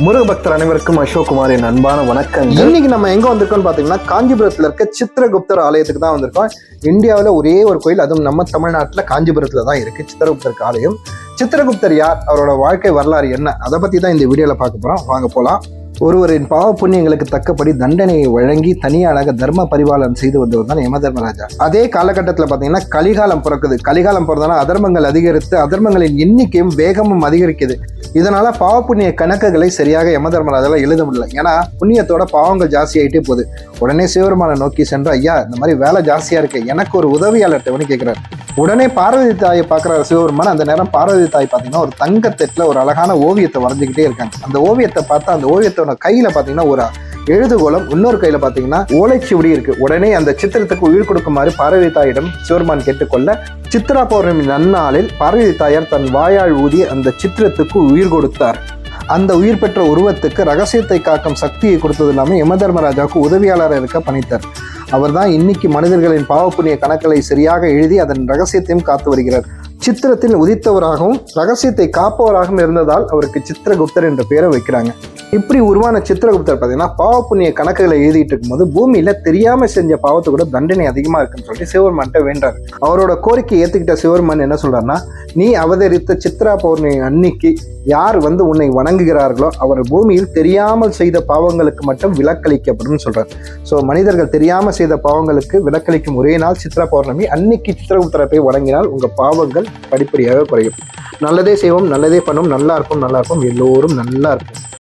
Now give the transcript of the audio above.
முருக பக்தர் அனைவருக்கும் அசோக்குமாரின் அன்பான வணக்கம். இன்னைக்கு நம்ம எங்க வந்திருக்கோம் பாத்தீங்கன்னா, காஞ்சிபுரத்துல இருக்க சித்திரகுப்தர் ஆலயத்துக்கு தான் வந்திருக்கோம். இந்தியாவில் ஒரே ஒரு கோயில், அதுவும் நம்ம தமிழ்நாட்டில் காஞ்சிபுரத்துல தான் இருக்கு சித்திரகுப்தருக்கு ஆலயம். சித்திரகுப்தர் யார், அவரோட வாழ்க்கை வரலாறு என்ன, அதை பத்தி தான் இந்த வீடியோல பார்க்க போறோம். வாங்க போலாம். ஒருவரின் பாவ புண்ணியங்களுக்கு தக்கபடி தண்டனையை வழங்கி தனியாளாக தர்ம பரிபாலனம் செய்து வந்தவர் தான் யம தர்மராஜா. அதே காலகட்டத்தில் பார்த்தீங்கன்னா கலிகாலம் பிறக்குது. கலிகாலம் பிறந்தனா அதர்மங்கள் அதிகரித்து அதர்மங்களின் எண்ணிக்கையும் வேகமும் அதிகரிக்குது. இதனால பாவ புண்ணிய கணக்குகளை சரியாக யம தர்மராஜால எழுத முடியல. ஏன்னா புண்ணியத்தோட பாவங்கள் ஜாஸ்தி ஆகிட்டே போகுது. உடனே சிவபெருமானை நோக்கி சென்று, ஐயா இந்த மாதிரி வேலை ஜாஸ்தியா இருக்கு, எனக்கு ஒரு உதவியாளர் தேவைன்னு கேட்கிறார். உடனே பார்வதி தாயை பார்க்குற சிவபெருமான். அந்த நேரம் பார்வதி தாய் பார்த்தீங்கன்னா ஒரு தங்கத்தட்டில் ஒரு அழகான ஓவியத்தை வரைஞ்சிக்கிட்டே இருக்காங்க. அந்த ஓவியத்தை பார்த்தா அந்த ஓவியத்தோட கையில பார்த்தீங்கன்னா ஒரு எழுதுகோலம், இன்னொரு கையில பார்த்தீங்கன்னா ஓலைச்சுவடி இருக்கு. உடனே அந்த சித்திரத்துக்கு உயிர் கொடுக்குமாறு பார்வதி தாயிடம் சிவபெருமான் கேட்டுக்கொள்ள, சித்ரா பௌர்ணமி நன்னாளில் பார்வதி தாயார் தன் வாயால் ஊதி அந்த சித்திரத்துக்கு உயிர் கொடுத்தார். அந்த உயிர் பெற்ற உருவத்துக்கு ரகசியத்தை காக்கும் சக்தியை கொடுத்தது இல்லாமல் யம தர்மராஜாவுக்கு உதவியாளராக இருக்க பணித்தார். அவர் தான் இன்னைக்கு மனிதர்களின் பாவ புண்ணிய கணக்குகளை சரியாக எழுதி அதன் ரகசியத்தையும் காத்து வருகிறார். சித்திரத்தில் உதித்தவராகவும் ரகசியத்தை காப்பவராகவும் இருந்ததால் அவருக்கு சித்திரகுப்தர் என்ற பெயரை வைக்கிறாங்க. இப்படி உருவான சித்திரகுப்தர் பார்த்தீங்கன்னா பாவ புண்ணிய கணக்குகளை எழுதிட்டு இருக்கும்போது பூமியில தெரியாம செஞ்ச பாவத்தை கூட தண்டனை அதிகமா இருக்குன்னு சொல்லிட்டு சிவபெருமான்கிட்ட வேண்டார். அவரோட கோரிக்கை ஏத்துக்கிட்ட சிவபெருமான் என்ன சொல்றாருன்னா, நீ அவதரித்த சித்ரா பௌர்ணமி அன்னைக்கு யார் உன்னை வணங்குகிறார்களோ அவர் பூமியில் தெரியாமல் செய்த பாவங்களுக்கு மட்டும் விலக்களிக்கப்படும் சொல்றார். ஸோ மனிதர்கள் தெரியாம செய்த பாவங்களுக்கு விலக்களிக்கும் ஒரே நாள் சித்ரா பௌர்ணமி. அன்னைக்கு சித்திரகுப்தரை போய் வணங்கினால் உங்க பாவங்கள் படிப்படியாக குறையும். நல்லதே செய்வோம், நல்லதே பண்ணும், நல்லா இருக்கும், எல்லோரும் நல்லா இருக்கும்.